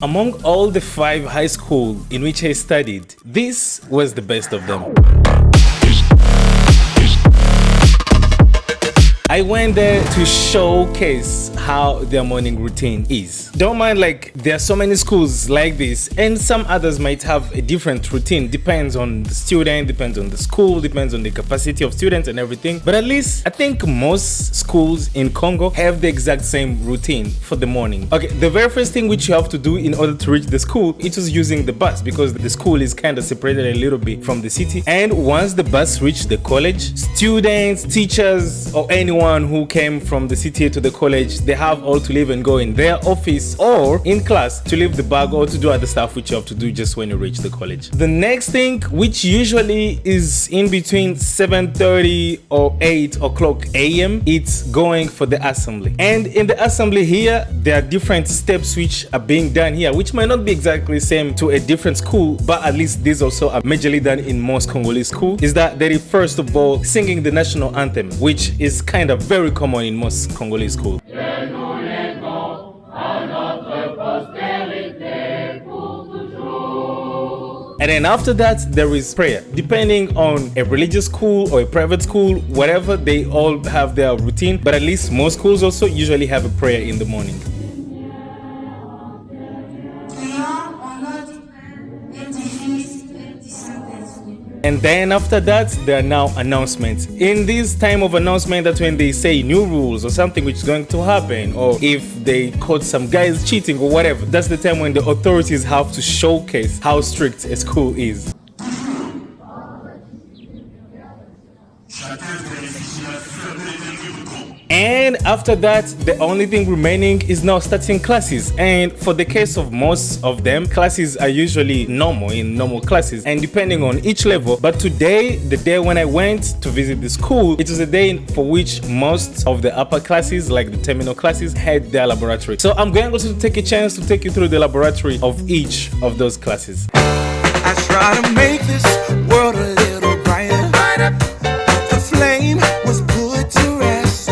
Among all the 5 high schools in which I studied, this was the best of them. I went there to showcase how their morning routine is. Don't mind, like, there are so many schools like this, and some others might have a different routine. Depends on the student, depends on the school, depends on the capacity of students and everything. But at least I think most schools in Congo have the exact same routine for the morning. Okay, the very first thing which you have to do in order to reach the school, it was using the bus, because the school is kind of separated a little bit from the city. And once the bus reached the college, students, teachers, or anyone who came from the city to the college, they have all to leave and go in their office or in class to leave the bag or to do other stuff which you have to do just when you reach the college. The next thing, which usually is in between 7:30 or 8 o'clock a.m., it's going for the assembly. And in the assembly here, there are different steps which are being done here, which might not be exactly same to a different school, but at least these also are majorly done in most Congolese schools. Is that there is first of all singing the national anthem, which is kind of very common in most Congolese schools. And then after that, there is prayer. Depending on a religious school or a private school, whatever, they all have their routine. But at least most schools also usually have a prayer in the morning. And then after that, there are now announcements. In this time of announcement, that's when they say new rules or something which is going to happen, or if they caught some guys cheating or whatever. That's the time when the authorities have to showcase how strict a school is. And after that, the only thing remaining is now starting classes. And for the case of most of them, classes are usually normal, in normal classes, and depending on each level. But today, the day when I went to visit the school, it was a day for which most of the upper classes, like the terminal classes, had their laboratory. So I'm going also to take a chance to take you through the laboratory of each of those classes. I try to make this world a little brighter. The flame was put to rest.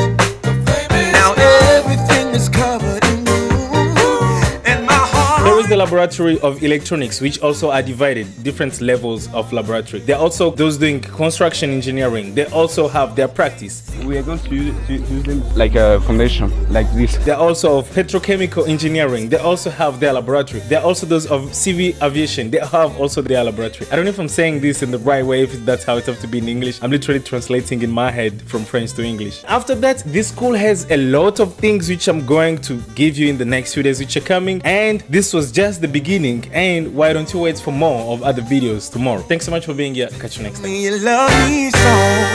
Now everything is covered in gloom, and my heart. There is the laboratory of electronics, which also are divided, different levels of laboratory. There are also those doing construction engineering. They also have their practice. We are going to use them like a foundation, like this. They're also of petrochemical engineering. They also have their laboratory. There are also those of civil aviation. They have also their laboratory. I don't know if I'm saying this in the right way, if that's how it has to be in English. I'm literally translating in my head from French to English. After that, this school has a lot of things which I'm going to give you in the next few days which are coming. And this was just the beginning. And why don't you wait for more of other videos tomorrow? Thanks so much for being here. Catch you next time. You love me so.